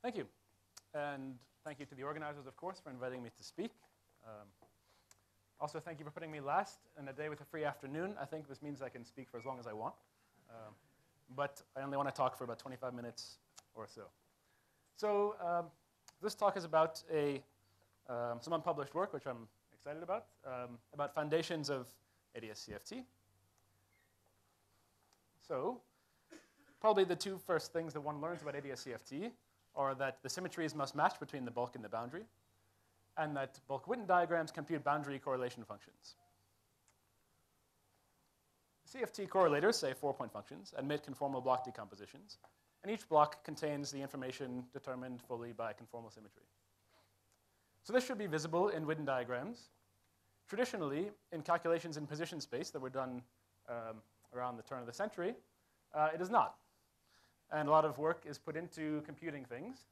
Thank you. And thank you to the organizers, of course, for inviting me to speak. Also, thank you for putting me last in a day with a free afternoon. I think this means I can speak for as long as I want. But I only want to talk for about 25 minutes or so. So this talk is about some unpublished work, which I'm excited about foundations of ADS-CFT. So probably the two first things that one learns about ADS-CFT are that the symmetries must match between the bulk and the boundary, and that bulk Witten diagrams compute boundary correlation functions. CFT correlators, say 4-point functions, admit conformal block decompositions, and each block contains the information determined fully by conformal symmetry. So this should be visible in Witten diagrams. Traditionally, in calculations in position space that were done around the turn of the century, it is not. And a lot of work is put into computing things.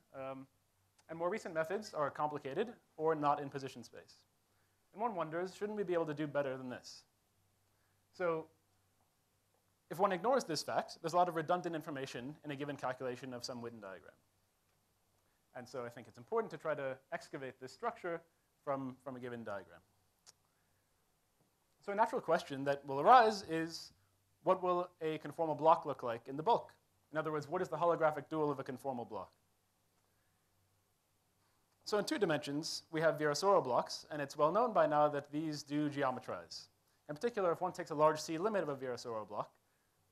And more recent methods are complicated or not in position space. And one wonders, shouldn't we be able to do better than this? So if one ignores this fact, there's a lot of redundant information in a given calculation of some Witten diagram. And so I think it's important to try to excavate this structure from a given diagram. So a natural question that will arise is, what will a conformal block look like in the bulk? In other words, what is the holographic dual of a conformal block? So in 2 dimensions, we have Virasoro blocks, and it's well known by now that these do geometrize. In particular, if one takes a large C limit of a Virasoro block,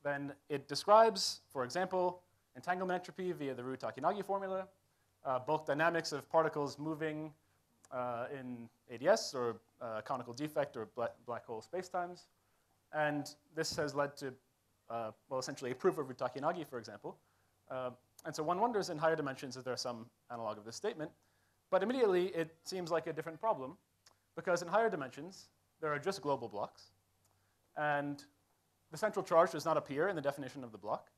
then it describes, for example, entanglement entropy via the Ryu-Takenagi formula, bulk dynamics of particles moving in ADS, or conical defect, or black hole spacetimes. And this has led to, well, essentially a proof of Ryu-Takenagi, for example. And so one wonders in higher dimensions if there's some analog of this statement. But immediately, it seems like a different problem, because in higher dimensions, there are just global blocks. And the central charge does not appear in the definition of the block.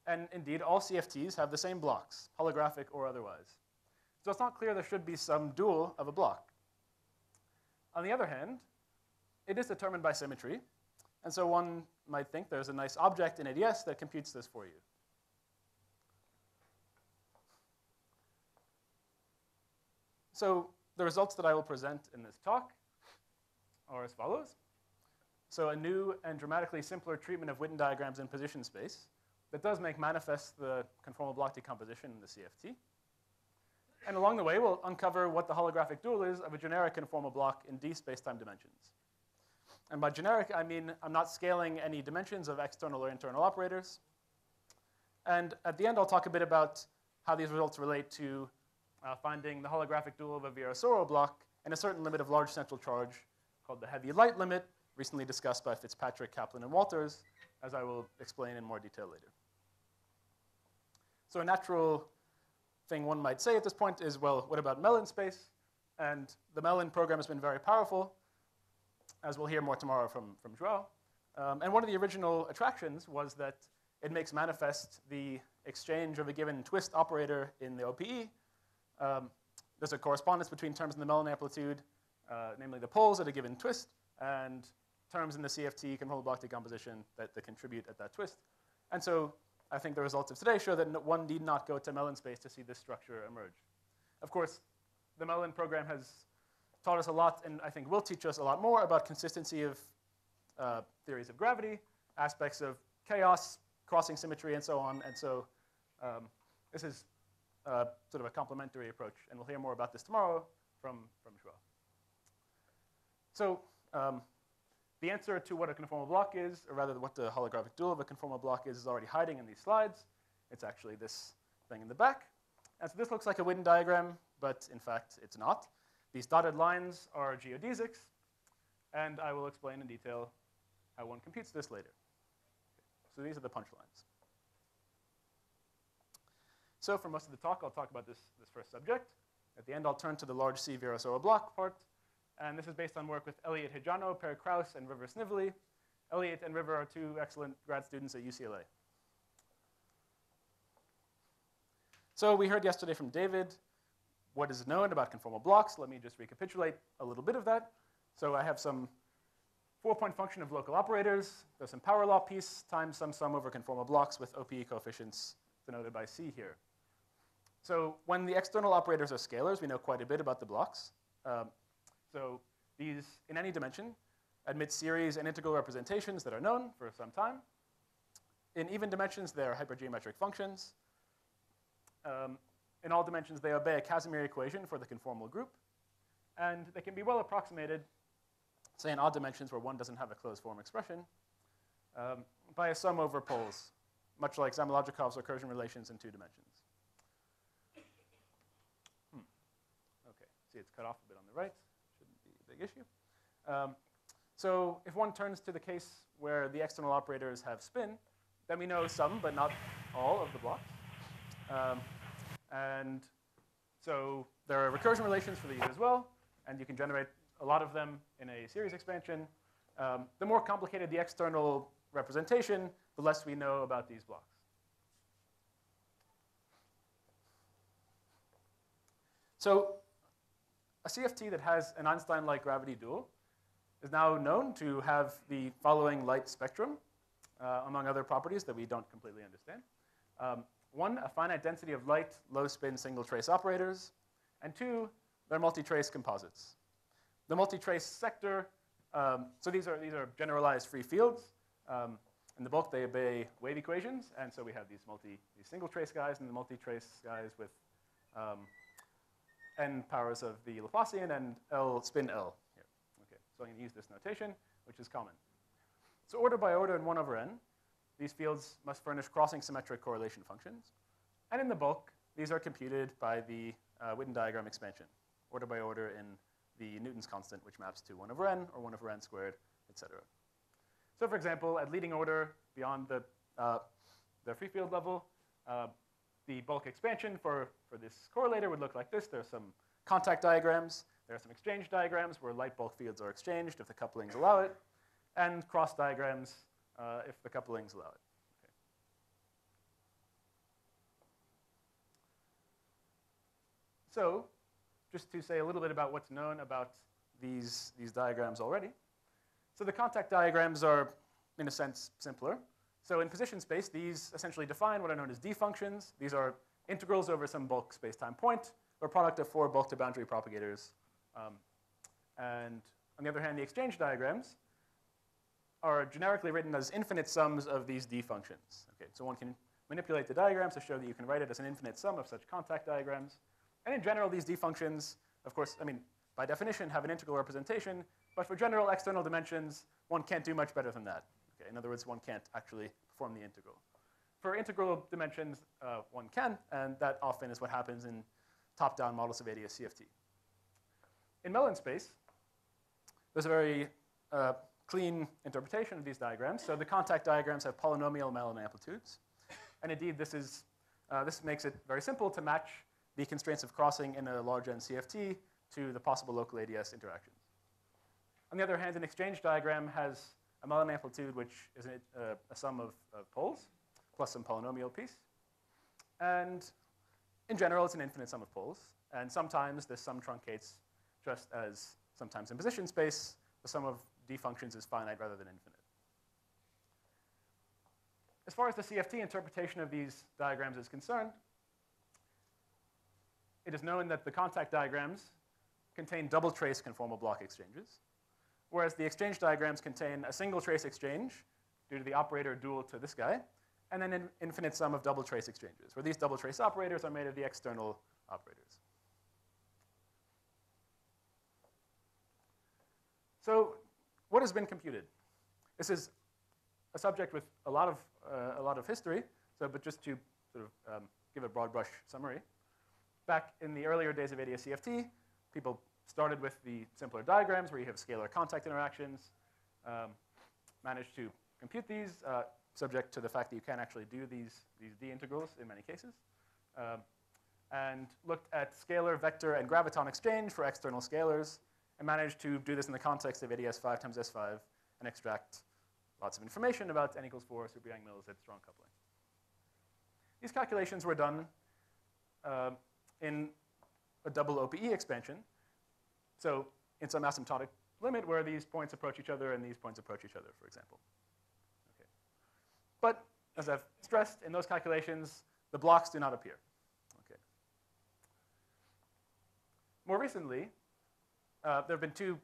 And indeed, all CFTs have the same blocks, holographic or otherwise. So it's not clear there should be some dual of a block. On the other hand, it is determined by symmetry. And so one might think there's a nice object in ADS that computes this for you. So the results that I will present in this talk are as follows. So a new and dramatically simpler treatment of Witten diagrams in position space that does make manifest the conformal block decomposition in the CFT. And along the way, we'll uncover what the holographic dual is of a generic conformal block in D space-time dimensions. And by generic, I mean I'm not scaling any dimensions of external or internal operators. And at the end, I'll talk a bit about how these results relate to finding the holographic dual of a Virasoro block and a certain limit of large central charge called the heavy light limit, recently discussed by Fitzpatrick, Kaplan, and Walters, as I will explain in more detail later. So a natural thing one might say at this point is, well, what about Mellin space? And the Mellin program has been very powerful, as we'll hear more tomorrow from Joao. And one of the original attractions was that it makes manifest the exchange of a given twist operator in the OPE. There's a correspondence between terms in the Mellin amplitude, namely the poles at a given twist, and terms in the CFT conformal block decomposition that contribute at that twist. And so I think the results of today show that one need not go to Mellin space to see this structure emerge. Of course, the Mellin program has taught us a lot, and I think will teach us a lot more about consistency of theories of gravity, aspects of chaos, crossing symmetry, and so on. And so this is sort of a complementary approach, and we'll hear more about this tomorrow from Joao. So the answer to what a conformal block is, or rather what the holographic dual of a conformal block is already hiding in these slides. It's actually this thing in the back. And so this looks like a Witten diagram, but in fact, it's not. These dotted lines are geodesics, and I will explain in detail how one computes this later. So these are the punchlines. So for most of the talk, I'll talk about this first subject. At the end, I'll turn to the large C Virasoro block part. And this is based on work with Elliot Hijano, Per Kraus, and River Snively. Elliot and River are 2 excellent grad students at UCLA. So we heard yesterday from David what is known about conformal blocks. Let me just recapitulate a little bit of that. So I have some 4-point function of local operators. There's some power law piece times some sum over conformal blocks with OPE coefficients denoted by C here. So when the external operators are scalars, we know quite a bit about the blocks. So these, in any dimension, admit series and integral representations that are known for some time. In even dimensions, they are hypergeometric functions. In all dimensions, they obey a Casimir equation for the conformal group. And they can be well approximated, say in odd dimensions where one doesn't have a closed form expression, by a sum over poles, much like Zamolodchikov's recursion relations in 2 dimensions. Okay, see it's cut off a bit on the right. Shouldn't be a big issue. So if one turns to the case where the external operators have spin, then we know some, but not all, of the blocks. And so there are recursion relations for these as well, and you can generate a lot of them in a series expansion. The more complicated the external representation, the less we know about these blocks. So a CFT that has an Einstein-like gravity dual is now known to have the following light spectrum, among other properties that we don't completely understand. 1, a finite density of light, low-spin single-trace operators, and 2, they're multi-trace composites. The multi-trace sector, so these are generalized free fields. In the bulk, they obey wave equations, and so we have these single-trace guys and the multi-trace guys with n powers of the Laplacian and L spin L here. Okay, so I'm going to use this notation, which is common. So order by order in 1 over n, these fields must furnish crossing symmetric correlation functions. And in the bulk, these are computed by the Witten diagram expansion, order by order in the Newton's constant, which maps to 1 over n or 1 over n squared, etc. So for example, at leading order beyond the free field level, the bulk expansion for this correlator would look like this. There are some contact diagrams. There are some exchange diagrams where light bulk fields are exchanged if the couplings allow it, and cross diagrams if the couplings allow it. Okay. So just to say a little bit about what's known about these diagrams already. So the contact diagrams are, in a sense, simpler. So in position space, these essentially define what are known as D functions. These are integrals over some bulk space-time point, or product of 4 bulk-to-boundary propagators. And on the other hand, the exchange diagrams are generically written as infinite sums of these D functions. Okay, so one can manipulate the diagrams to show that you can write it as an infinite sum of such contact diagrams. And in general, these D functions, of course, by definition, have an integral representation. But for general external dimensions, one can't do much better than that. Okay, in other words, one can't actually perform the integral. For integral dimensions, one can, and that often is what happens in top-down models of ADS CFT. In Mellin space, there's a very clean interpretation of these diagrams. So the contact diagrams have polynomial Mellin amplitudes. And indeed, this makes it very simple to match the constraints of crossing in a large N CFT to the possible local ADS interactions. On the other hand, an exchange diagram has a Mellin amplitude, which is a sum of poles, plus some polynomial piece. And in general, it's an infinite sum of poles. And sometimes this sum truncates just as sometimes in position space, the sum of D functions is finite rather than infinite. As far as the CFT interpretation of these diagrams is concerned, it is known that the contact diagrams contain double trace conformal block exchanges, whereas the exchange diagrams contain a single trace exchange due to the operator dual to this guy, and then an infinite sum of double trace exchanges, where these double trace operators are made of the external operators. So what has been computed? This is a subject with a lot of history, but just to sort of give a broad brush summary. Back in the earlier days of ADS CFT, people started with the simpler diagrams where you have scalar contact interactions, managed to compute these, subject to the fact that you can actually do these D integrals in many cases, and looked at scalar, vector, and graviton exchange for external scalars, and managed to do this in the context of ADS 5 times S5 and extract lots of information about n equals 4 super Yang-Mills at strong coupling. These calculations were done in a double OPE expansion. So in some asymptotic limit where these points approach each other and these points approach each other, for example. Okay. But as I've stressed, in those calculations, the blocks do not appear. Okay. More recently, there have been two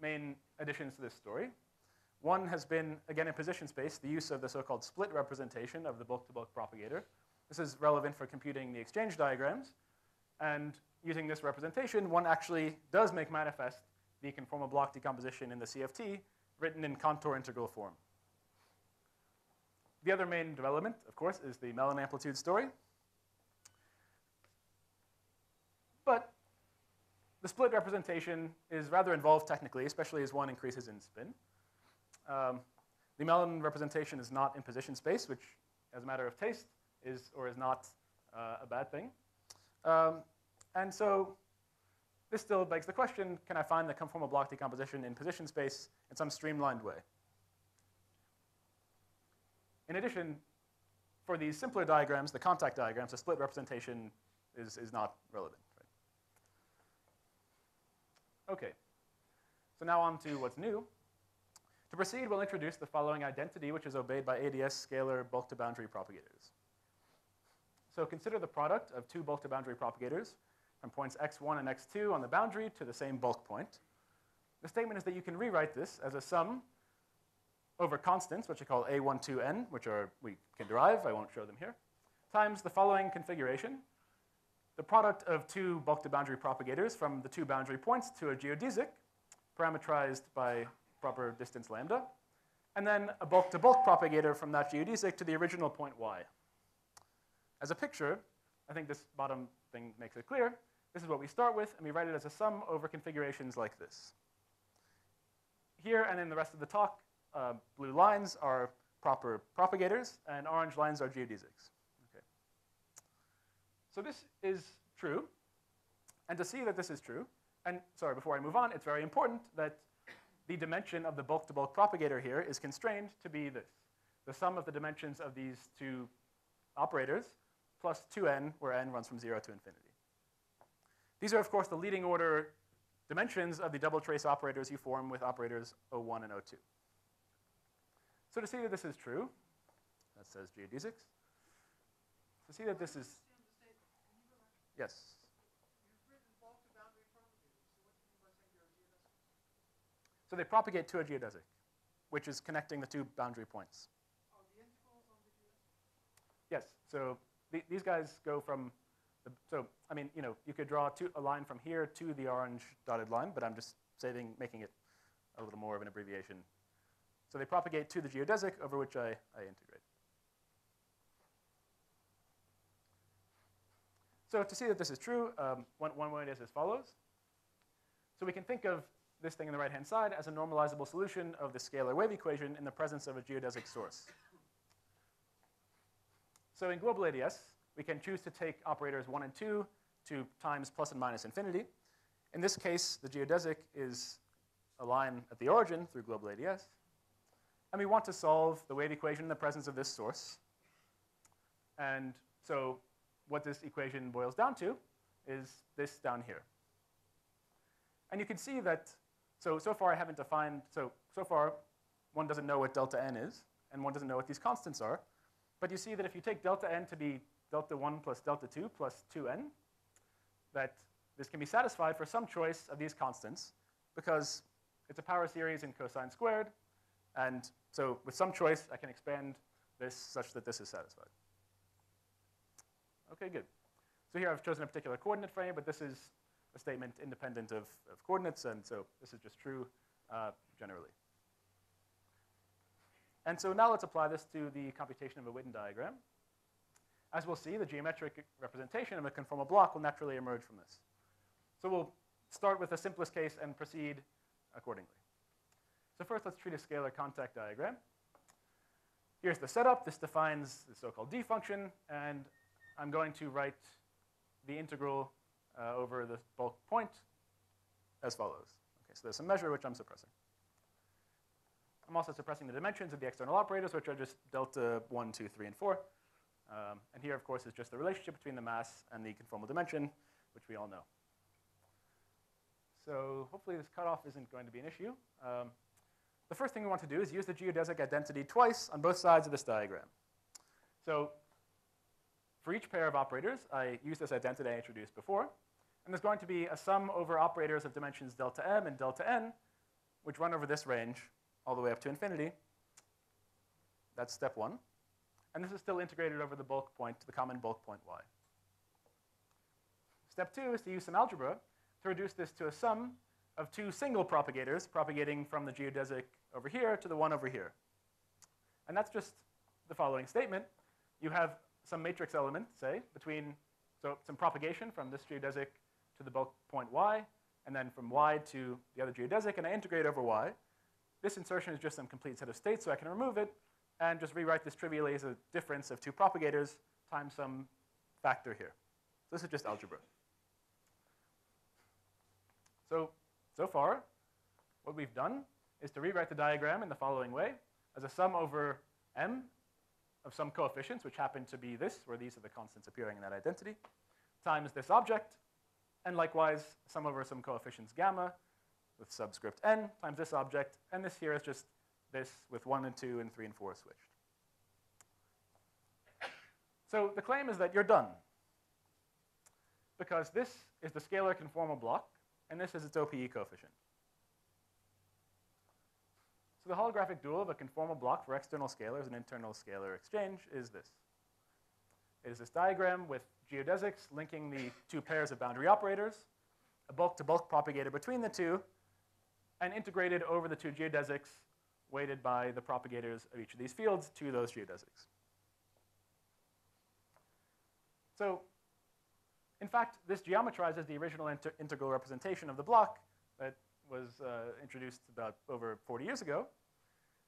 main additions to this story. One has been, again in position space, the use of the so-called split representation of the bulk-to-bulk propagator. This is relevant for computing the exchange diagrams. And using this representation, one actually does make manifest the conformal block decomposition in the CFT written in contour integral form. The other main development, of course, is the Mellin amplitude story. But the split representation is rather involved technically, especially as one increases in spin. The Mellin representation is not in position space, which, as a matter of taste, is or is not a bad thing. And so this still begs the question, can I find the conformal block decomposition in position space in some streamlined way? In addition, for these simpler diagrams, the contact diagrams, the split representation is not relevant. Right? OK, so now on to what's new. To proceed, we'll introduce the following identity, which is obeyed by ADS scalar bulk-to-boundary propagators. So consider the product of two bulk-to-boundary propagators from points x1 and x2 on the boundary to the same bulk point. The statement is that you can rewrite this as a sum over constants, which I call a12n, which we can derive, I won't show them here, times the following configuration. The product of two bulk-to-boundary propagators from the two boundary points to a geodesic, parametrized by proper distance lambda, and then a bulk-to-bulk propagator from that geodesic to the original point y. As a picture, I think this bottom thing makes it clear. This is what we start with, and we write it as a sum over configurations like this. Here and in the rest of the talk, blue lines are proper propagators, and orange lines are geodesics. Okay. So this is true. And to see that this is true, and sorry, before I move on, it's very important that the dimension of the bulk-to-bulk propagator here is constrained to be this, the sum of the dimensions of these two operators plus 2n, where n runs from 0 to infinity. These are, of course, the leading order dimensions of the double trace operators you form with operators O1 and O2. So to see that this is true, that says geodesics. To see that this is, yes. So they propagate to a geodesic, which is connecting the two boundary points. Are the integrals on the geodesic? Yes. So these guys go from so I mean, you could draw a line from here to the orange dotted line, but I'm just making it a little more of an abbreviation. So they propagate to the geodesic, over which I integrate. So to see that this is true, one way it is as follows. So we can think of this thing on the right-hand side as a normalizable solution of the scalar wave equation in the presence of a geodesic source. So in global ADS, we can choose to take operators 1 and 2 to times plus and minus infinity. In this case, the geodesic is a line at the origin through global ADS. And we want to solve the wave equation in the presence of this source. And so what this equation boils down to is this down here. And you can see that, so far I haven't defined, so far one doesn't know what delta n is, and one doesn't know what these constants are. But you see that if you take delta n to be delta 1 plus delta 2 plus 2n, that this can be satisfied for some choice of these constants, because it's a power series in cosine squared. And so with some choice, I can expand this such that this is satisfied. OK, good. So here I've chosen a particular coordinate frame, but this is a statement independent of coordinates, and so this is just true generally. And so now let's apply this to the computation of a Witten diagram. As we'll see, the geometric representation of a conformal block will naturally emerge from this. So we'll start with the simplest case and proceed accordingly. So first, let's treat a scalar contact diagram. Here's the setup. This defines the so-called d function, and I'm going to write the integral over the bulk point as follows. Okay, so there's a measure which I'm suppressing. I'm also suppressing the dimensions of the external operators, which are just delta 1, 2, 3, and 4. And here, of course, is just the relationship between the mass and the conformal dimension, which we all know. So hopefully this cutoff isn't going to be an issue. The first thing we want to do is use the geodesic identity twice on both sides of this diagram. So for each pair of operators, I use this identity I introduced before. And there's going to be a sum over operators of dimensions delta m and delta n, which run over this range all the way up to infinity. That's step 1. And this is still integrated over the bulk point, the common bulk point y. Step 2 is to use some algebra to reduce this to a sum of 2 single propagators propagating from the geodesic over here to the one over here. And that's just the following statement. You have some matrix element, say, so some propagation from this geodesic to the bulk point y, and then from y to the other geodesic, and I integrate over y. This insertion is just some complete set of states, so I can remove it and just rewrite this trivially as a difference of 2 propagators times some factor here. So this is just algebra. So far, what we've done is to rewrite the diagram in the following way, as a sum over m of some coefficients, which happen to be this, where these are the constants appearing in that identity, times this object, and likewise sum over some coefficients gamma with subscript n times this object, and this here is just this with 1 and 2 and 3 and 4 switched. So the claim is that you're done, because this is the scalar conformal block, and this is its OPE coefficient. So the holographic dual of a conformal block for external scalars and internal scalar exchange is this. It is this diagram with geodesics linking the 2 pairs of boundary operators, a bulk-to-bulk propagator between the 2, and integrated over the 2 geodesics weighted by the propagators of each of these fields to those geodesics. So in fact, this geometrizes the original integral representation of the block that was introduced about over 40 years ago,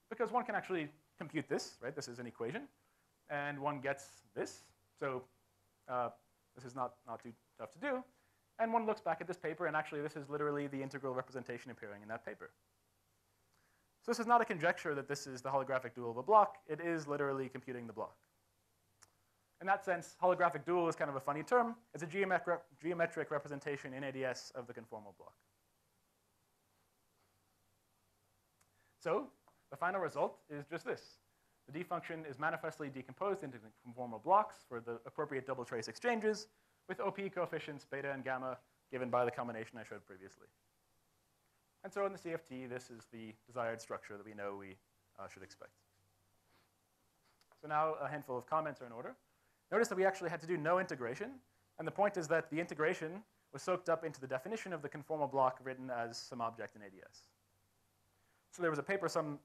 because one can actually compute this, right? This is an equation, and one gets this. So this is not too tough to do. And one looks back at this paper, and actually this is literally the integral representation appearing in that paper. So this is not a conjecture that this is the holographic dual of a block. It is literally computing the block. In that sense, holographic dual is kind of a funny term. It's a geometric representation in ADS of the conformal block. So the final result is just this. The D function is manifestly decomposed into conformal blocks for the appropriate double trace exchanges with OPE coefficients beta and gamma given by the combination I showed previously. And so in the CFT, this is the desired structure that we know we should expect. So now a handful of comments are in order. Notice that we actually had to do no integration, and the point is that the integration was soaked up into the definition of the conformal block written as some object in ADS. So there was a paper from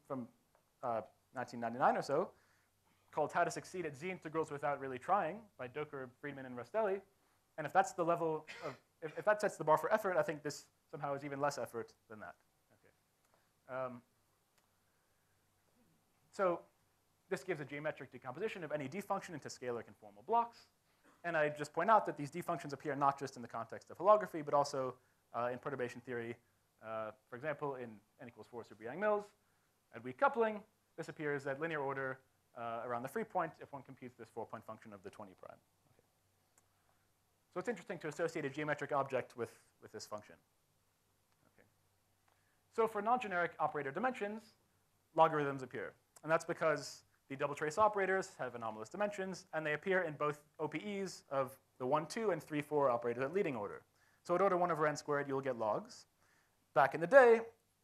1999 or so called How to Succeed at Z Integrals Without Really Trying by Doker, Friedman, and Rastelli. And if that's the level of, if that sets the bar for effort, I think this somehow is even less effort than that. Okay. So this gives a geometric decomposition of any D function into scalar conformal blocks. And I just point out that these D functions appear not just in the context of holography, but also in perturbation theory. For example, in n equals 4 super Yang-Mills. At weak coupling, this appears at linear order around the free point if one computes this 4-point function of the 20 prime. Okay. So it's interesting to associate a geometric object with this function. Okay. So for non-generic operator dimensions, logarithms appear. And that's because the double trace operators have anomalous dimensions, and they appear in both OPEs of the 1, 2, and 3, 4 operators at leading order. So at order 1 over n squared, you'll get logs. Back in the day,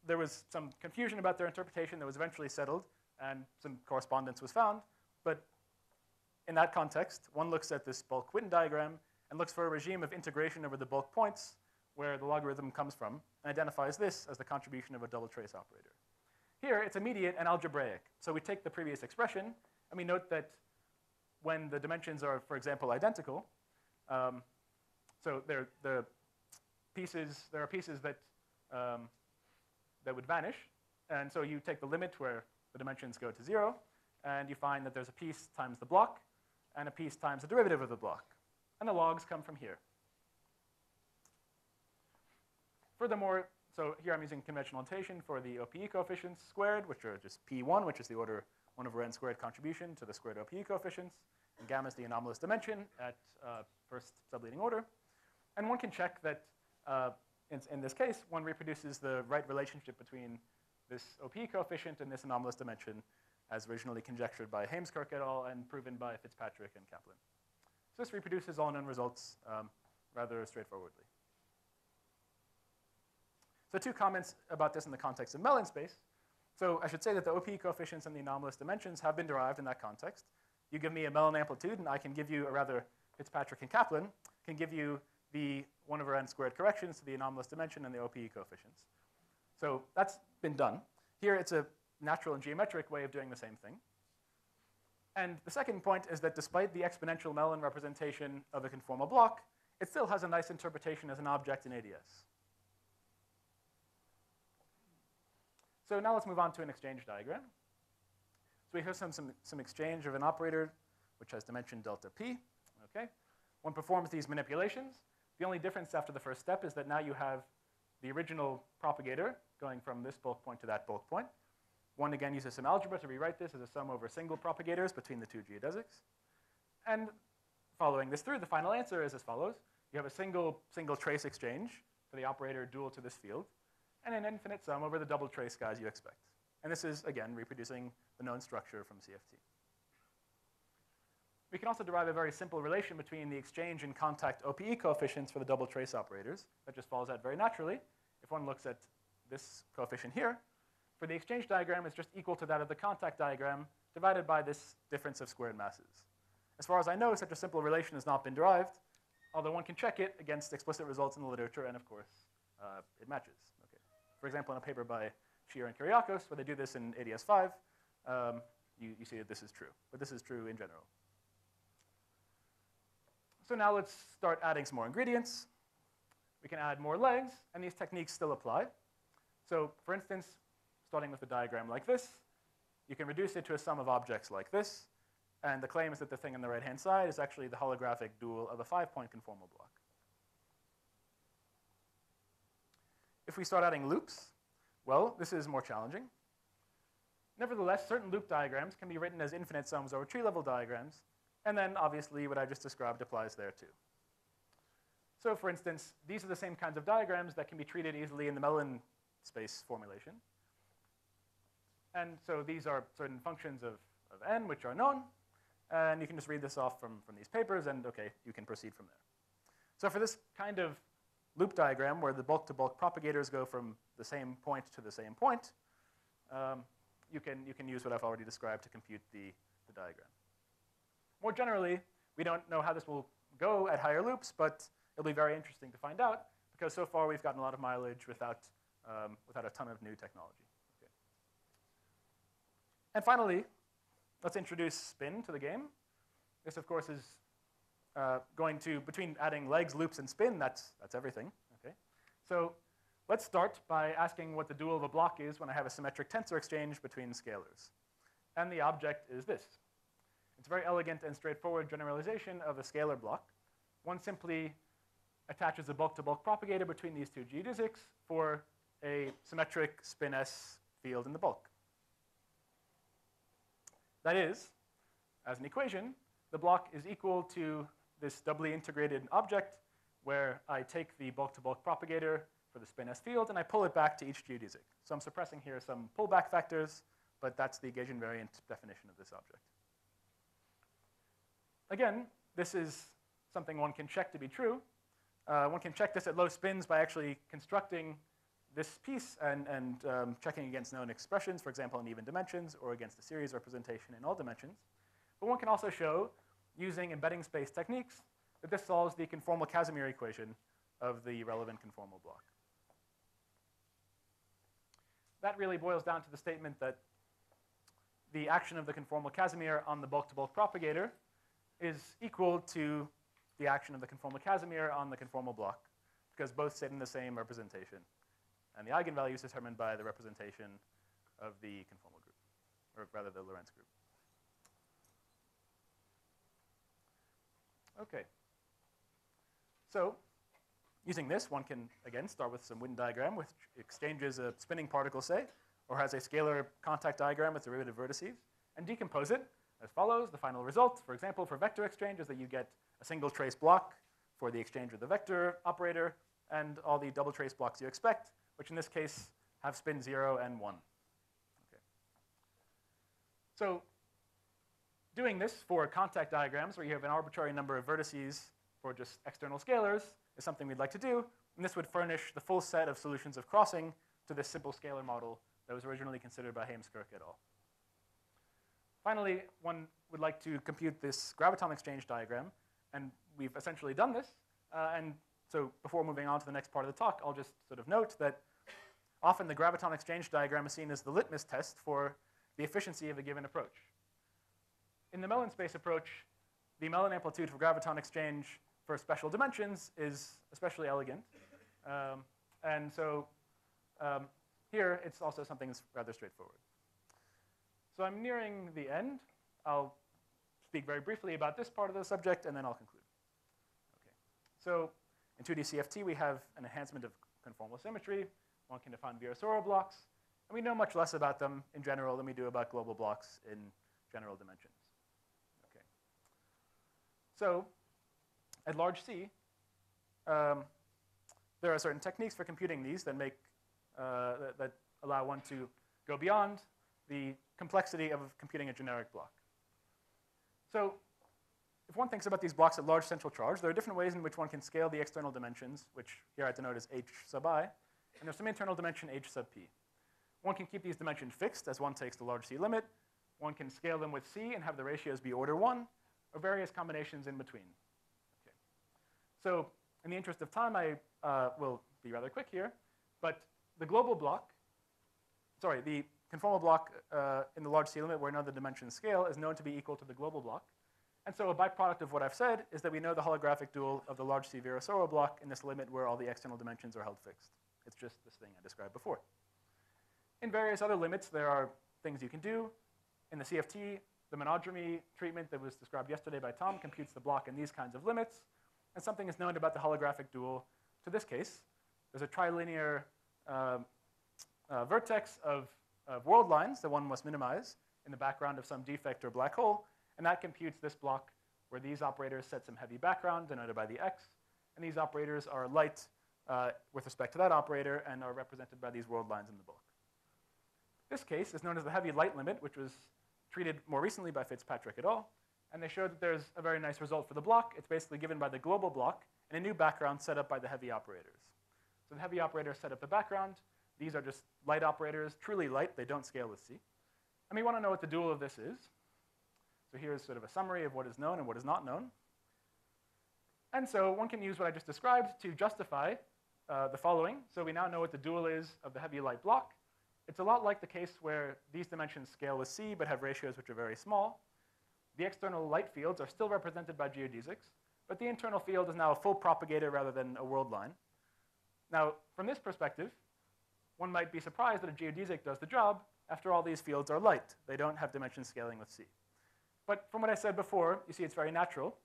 there was some confusion about their interpretation that was eventually settled, and some correspondence was found. But in that context, one looks at this bulk Witten diagram and looks for a regime of integration over the bulk points where the logarithm comes from, and identifies this as the contribution of a double trace operator. Here, it's immediate and algebraic. So we take the previous expression, and we note that when the dimensions are, for example, identical, so there are pieces that would vanish. And so you take the limit where the dimensions go to 0, and you find that there's a piece times the block, and a piece times the derivative of the block. And the logs come from here. Furthermore, so here I'm using conventional notation for the OPE coefficients squared, which are just P1, which is the order 1 over n squared contribution to the squared OPE coefficients. And gamma is the anomalous dimension at first subleading order. And one can check that in this case, one reproduces the right relationship between this OPE coefficient and this anomalous dimension as originally conjectured by Heimskirk et al. And proven by Fitzpatrick and Kaplan. So this reproduces all known results rather straightforwardly. So 2 comments about this in the context of Mellin space. So I should say that the OP coefficients and the anomalous dimensions have been derived in that context. You give me a Mellin amplitude, and I can give you, or rather Fitzpatrick and Kaplan, can give you the 1/n squared corrections to the anomalous dimension and the OP coefficients. So that's been done. Here it's a natural and geometric way of doing the same thing. And the second point is that despite the exponential Mellin representation of a conformal block, it still has a nice interpretation as an object in ADS. So now let's move on to an exchange diagram. So we have some exchange of an operator which has dimension delta p. Okay? One performs these manipulations. The only difference after the first step is that now you have the original propagator going from this bulk point to that bulk point. One again uses some algebra to rewrite this as a sum over single propagators between the 2 geodesics. And following this through, the final answer is as follows. You have a single trace exchange for the operator dual to this field, and an infinite sum over the double trace guys you expect. And this is, again, reproducing the known structure from CFT. We can also derive a very simple relation between the exchange and contact OPE coefficients for the double trace operators. That just follows out very naturally. If one looks at this coefficient here, for the exchange diagram, it's just equal to that of the contact diagram divided by this difference of squared masses. As far as I know, such a simple relation has not been derived, although one can check it against explicit results in the literature, and of course, it matches. Okay. For example, in a paper by Shear and Kyriakos, where they do this in ADS5, you see that this is true. But this is true in general. So now let's start adding some more ingredients. We can add more legs, and these techniques still apply. So for instance, starting with a diagram like this, you can reduce it to a sum of objects like this, and the claim is that the thing on the right-hand side is actually the holographic dual of a 5-point conformal block. If we start adding loops, well, this is more challenging. Nevertheless, certain loop diagrams can be written as infinite sums over tree-level diagrams, and then obviously what I just described applies there too. So for instance, these are the same kinds of diagrams that can be treated easily in the Mellin space formulation. And so these are certain functions of n which are known, and you can just read this off from these papers, and okay, you can proceed from there. So for this kind of loop diagram where the bulk-to-bulk propagators go from the same point to the same point, you can use what I've already described to compute the diagram. More generally, we don't know how this will go at higher loops, but it'll be very interesting to find out, because so far we've gotten a lot of mileage without a ton of new technology. Okay. And finally, let's introduce spin to the game. This, of course, is going to, between adding legs, loops, and spin, that's everything. Okay. So let's start by asking what the dual of a block is when I have a symmetric tensor exchange between scalars. And the object is this. It's a very elegant and straightforward generalization of a scalar block. One simply attaches a bulk-to-bulk propagator between these 2 geodesics for a symmetric spin S field in the bulk. That is, as an equation, the block is equal to this doubly integrated object where I take the bulk-to-bulk propagator for the spin S field and I pull it back to each geodesic. So I'm suppressing here some pullback factors, but that's the Gauge invariant definition of this object. Again, this is something one can check to be true. One can check this at low spins by actually constructing this piece and checking against known expressions, for example, in even dimensions, or against a series representation in all dimensions. But one can also show, using embedding space techniques, that this solves the conformal Casimir equation of the relevant conformal block. That really boils down to the statement that the action of the conformal Casimir on the bulk-to-bulk propagator is equal to the action of the conformal Casimir on the conformal block, because both sit in the same representation. And the eigenvalue is determined by the representation of the conformal group, or rather the Lorentz group. Okay. So using this, one can, again, start with some Witten diagram, which exchanges a spinning particle, say, or has a scalar contact diagram with derivative vertices, and decompose it as follows. The final result, for example, for vector exchange, is that you get a single trace block for the exchange with the vector operator, and all the double trace blocks you expect, which in this case have spin 0 and 1. Okay. So doing this for contact diagrams where you have an arbitrary number of vertices for just external scalars is something we'd like to do, And this would furnish the full set of solutions of crossing to this simple scalar model that was originally considered by Heimskirk et al. Finally, one would like to compute this graviton exchange diagram, and we've essentially done this. And so before moving on to the next part of the talk, I'll just sort of note that often the graviton exchange diagram is seen as the litmus test for the efficiency of a given approach. In the Mellin space approach, the Mellin amplitude for graviton exchange for special dimensions is especially elegant. And so here, it's also something that's rather straightforward. So I'm nearing the end. I'll speak very briefly about this part of the subject, and then I'll conclude. Okay. So in 2D CFT, we have an enhancement of conformal symmetry. One can define Virasoro blocks. And we know much less about them in general than we do about global blocks in general dimensions. Okay. So at large C, there are certain techniques for computing these that make that allow one to go beyond the complexity of computing a generic block. So if one thinks about these blocks at large central charge, there are different ways in which one can scale the external dimensions, which here I denote as h sub I, and there's some internal dimension h sub p. One can keep these dimensions fixed as one takes the large C limit. One can scale them with C and have the ratios be order 1, or various combinations in between. Okay. So in the interest of time, I will be rather quick here, but the global block, the conformal block in the large C limit where none of the dimensions scale is known to be equal to the global block. And so a byproduct of what I've said is that we know the holographic dual of the large C Virasoro block in this limit where all the external dimensions are held fixed. It's just this thing I described before. In various other limits, there are things you can do. In the CFT, the monodromy treatment that was described yesterday by Tom computes the block in these kinds of limits. And something is known about the holographic dual to this case. There's a trilinear vertex of world lines that one must minimize in the background of some defect or black hole. And that computes this block where these operators set some heavy background denoted by the x. And these operators are light with respect to that operator and are represented by these world lines in the bulk. This case is known as the heavy light limit, which was treated more recently by Fitzpatrick et al. And they showed that there's a very nice result for the block. It's basically given by the global block and a new background set up by the heavy operators. So the heavy operators set up the background. These are just light operators, truly light. They don't scale with C. And we want to know what the dual of this is. So here's sort of a summary of what is known and what is not known. And so one can use what I just described to justify the following. So we now know what the dual is of the heavy light block. It's a lot like the case where these dimensions scale with C but have ratios which are very small. The external light fields are still represented by geodesics, but the internal field is now a full propagator rather than a world line. Now, from this perspective, one might be surprised that a geodesic does the job. After all, these fields are light. They don't have dimension scaling with C. But from what I said before, you see it's very natural,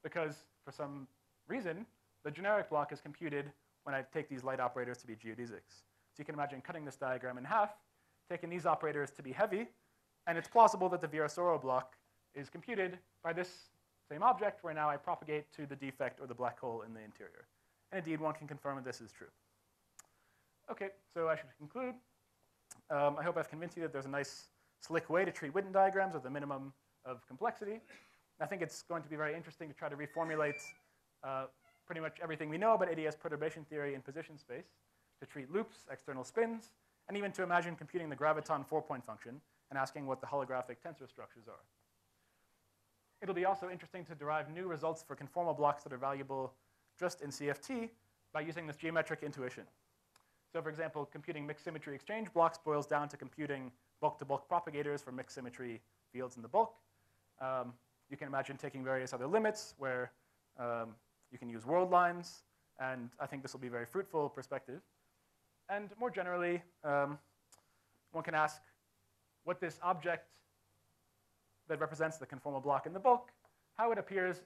because for some reason, the generic block is computed when I take these light operators to be geodesics. So you can imagine cutting this diagram in half, taking these operators to be heavy, and it's plausible that the Virasoro block is computed by this same object, where now I propagate to the defect or the black hole in the interior. And indeed, one can confirm that this is true. Okay, so I should conclude. I hope I've convinced you that there's a nice, slick way to treat Witten diagrams with a minimum of complexity. I think it's going to be very interesting to try to reformulate pretty much everything we know about ADS perturbation theory in position space, to treat loops, external spins, and even to imagine computing the graviton 4-point function and asking what the holographic tensor structures are. It'll be also interesting to derive new results for conformal blocks that are valuable just in CFT by using this geometric intuition. So for example, computing mixed symmetry exchange blocks boils down to computing bulk-to-bulk propagators for mixed symmetry fields in the bulk. You can imagine taking various other limits where you can use world lines, and I think this will be a very fruitful perspective. And more generally, one can ask what this object that represents the conformal block in the bulk, how it appears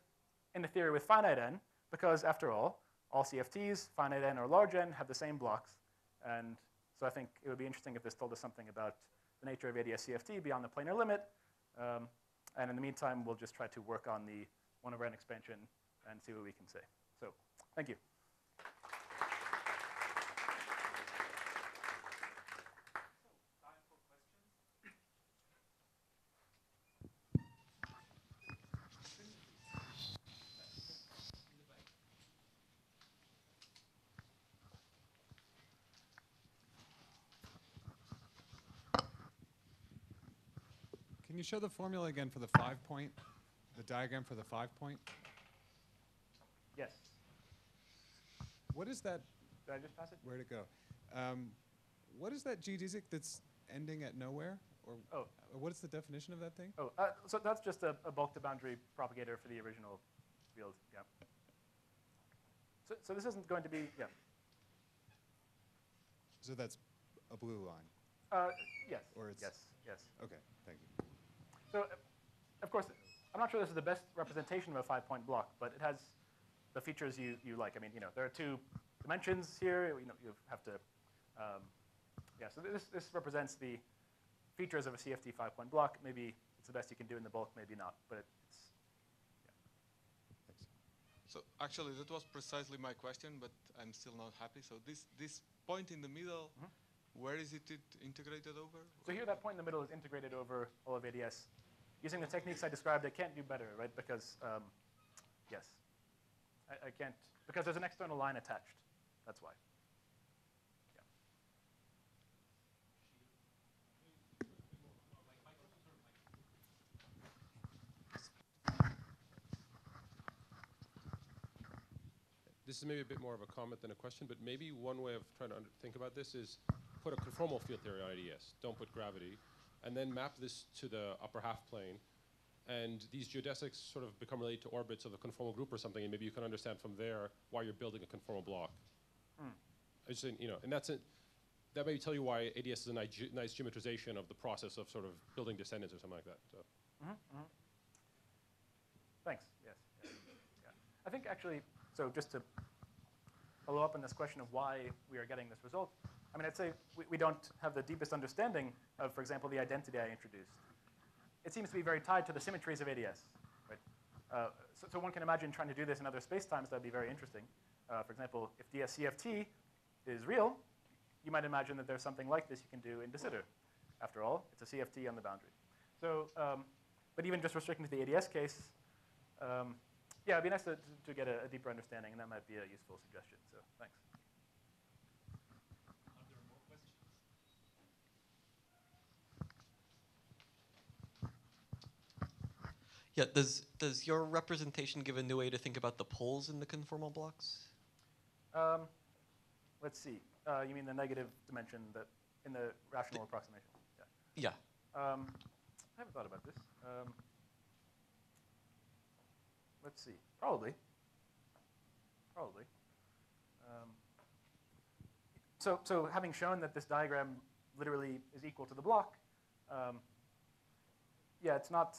in the theory with finite n, because after all CFTs, finite n or large n, have the same blocks. And so I think it would be interesting if this told us something about the nature of ADS CFT beyond the planar limit. And in the meantime, we'll just try to work on the 1/n expansion and see what we can say. So thank you. Can you show the formula again for the 5-point, the diagram for the 5-point? Yes. What is that? Did I just pass it? Where'd it go? What is that geodesic that's ending at nowhere? Or what is the definition of that thing? Oh, so that's just a bulk to boundary propagator for the original field. Yeah. So this isn't going to be, yeah. So that's a blue line? Yes. Or it's yes. Okay, thank you. So, of course, I'm not sure this is the best representation of a 5-point block, but it has the features you like. I mean, there are 2 dimensions here. You have to, yeah. So this represents the features of a CFT 5-point block. Maybe it's the best you can do in the bulk, maybe not, but it's, yeah. Thanks. So actually, that was precisely my question, but I'm still not happy. So this point in the middle, where is it integrated over? So here, that point in the middle is integrated over all of ADS. Using the techniques I described, I can't do better, right? Because, yes, I can't, because there's an external line attached. That's why. Yeah. This is maybe a bit more of a comment than a question, but maybe one way of trying to think about this is put a conformal field theory on IDS. Don't put gravity. And then map this to the upper half plane. And these geodesics sort of become related to orbits of a conformal group or something, and maybe you can understand from there why you're building a conformal block. I just think, and that's it. That may tell you why ADS is a nice geometrization of the process of sort of building descendants or something like that. So. Thanks. Yes. Yeah. I think actually, so just to follow up on this question of why we are getting this result, I mean, I'd say we don't have the deepest understanding of, for example, the identity I introduced. It seems to be very tied to the symmetries of ADS, right? So one can imagine trying to do this in other spacetimes. That would be very interesting. For example, if DSCFT is real, you might imagine that there's something like this you can do in de Sitter. After all, it's a CFT on the boundary. So, but even just restricting to the ADS case, yeah, it'd be nice to get a deeper understanding, and that might be a useful suggestion. So thanks. Are there more questions? Yeah, does your representation give a new way to think about the poles in the conformal blocks? Let's see. You mean the negative dimension that in the rational approximation? Yeah. I haven't thought about this. Let's see. Probably. So having shown that this diagram literally is equal to the block, yeah, it's not.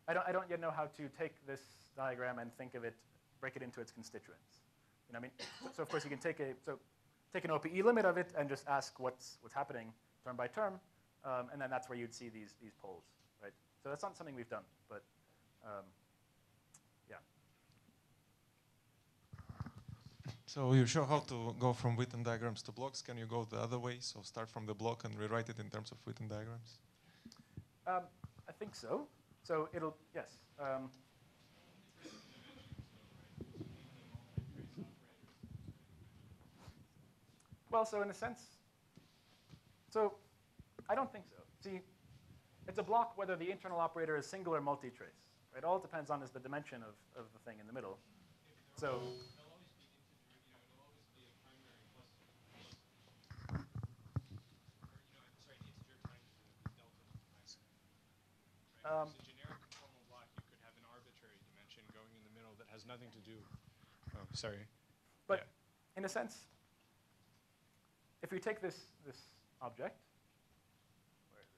I don't yet know how to take this diagram and think of it, break it into its constituents. I mean, so of course you can take an OPE limit of it and just ask what's happening term by term, and then that's where you'd see these poles, right? So that's not something we've done, but yeah. So you show how to go from Witten diagrams to blocks. Can you go the other way? So start from the block and rewrite it in terms of Witten diagrams? I think so. So it'll, yes. Well, so in a sense, so I don't think so. See, it's a block whether the internal operator is single or multi-trace. Right? All it depends on is the dimension of the thing in the middle. So. It's a generic conformal block. You could have an arbitrary dimension going in the middle that has nothing to do. Oh, sorry. But yeah. In a sense, if we take this object, where is it?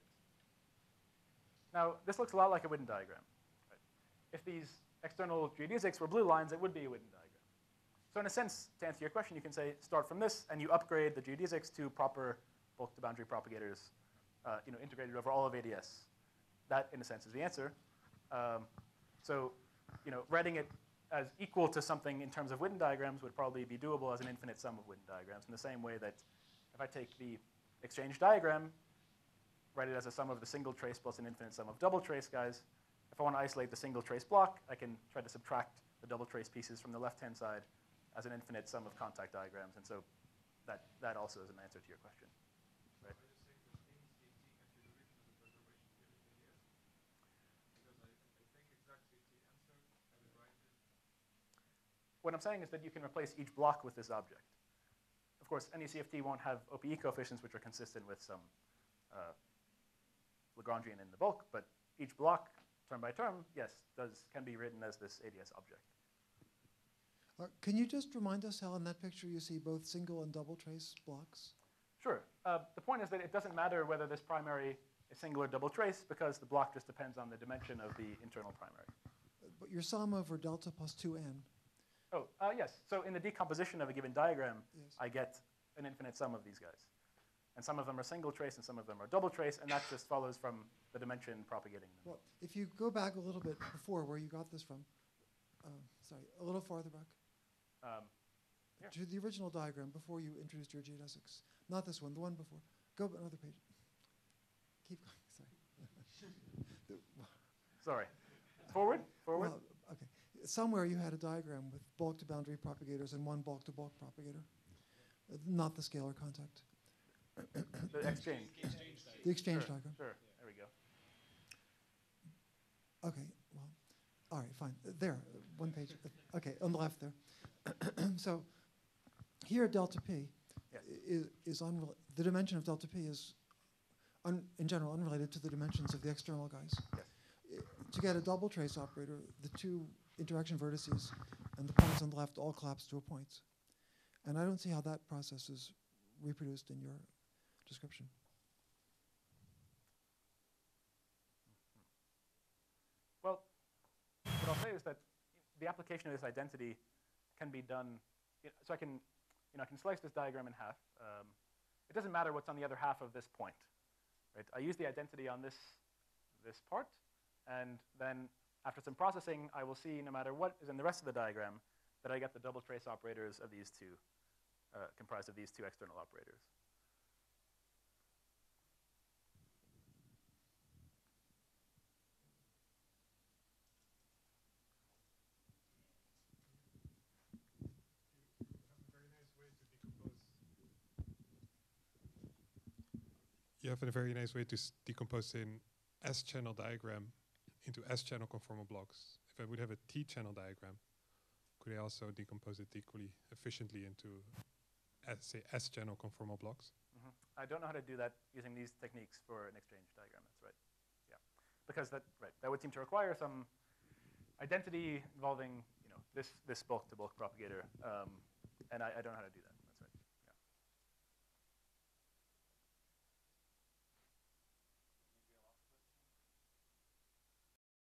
Now this looks a lot like a Witten diagram. Right? If these external geodesics were blue lines, it would be a Witten diagram. So in a sense, to answer your question, you can say start from this, and you upgrade the geodesics to proper bulk to boundary propagators, integrated over all of ADS. That, in a sense, is the answer. So, writing it as equal to something in terms of Witten diagrams would probably be doable as an infinite sum of Witten diagrams, in the same way that if I take the exchange diagram, write it as a sum of the single trace plus an infinite sum of double trace guys. If I want to isolate the single trace block, I can try to subtract the double trace pieces from the left-hand side as an infinite sum of contact diagrams. And so that also is an answer to your question. Right? what I'm saying is that you can replace each block with this object. Of course, any CFT won't have OPE coefficients which are consistent with some Lagrangian in the bulk, but each block, term by term, yes, can be written as this ADS object. Can you just remind us how in that picture you see both single and double trace blocks? Sure. The point is that it doesn't matter whether this primary is single or double trace because the block just depends on the dimension of the internal primary. But your sum over delta plus 2n. Oh, yes. So in the decomposition of a given diagram, Yes. I get an infinite sum of these guys. And some of them are single trace and some of them are double trace, and that just follows from the dimension propagating them. Well, if you go back a little bit before where you got this from, sorry, a little farther back, Here. to the original diagram before you introduced your geodesics. Not this one, the one before. Go another page. Keep going, sorry. Sorry. Forward? Forward? Well, okay. Somewhere you had a diagram with bulk to boundary propagators and one bulk to bulk propagator. Not the scalar contact. The exchange. The exchange Sure, diagram. Sure. There we go. Okay, well, all right, fine. There, one page. Okay, on the left there. So here delta p Yes. is the dimension of delta p is in general unrelated to the dimensions of the external guys. Yes. To get a double trace operator, the two interaction vertices and the points on the left all collapse to a point. And I don't see how that process is reproduced in your description. Well, what I'll say is that the application of this identity can be done. So I can slice this diagram in half. It doesn't matter what's on the other half of this point, right? I use the identity on this part, and then after some processing, I will see no matter what is in the rest of the diagram that I get the double trace operators of these two, comprised of these two external operators. You have a very nice way to decompose an S-channel diagram into S-channel conformal blocks. If I would have a T-channel diagram, could I also decompose it equally efficiently into, say, S-channel conformal blocks? Mm-hmm. I don't know how to do that using these techniques for an exchange diagram. That's right. Yeah, because that would seem to require some identity involving this bulk to bulk propagator, and I don't know how to do that.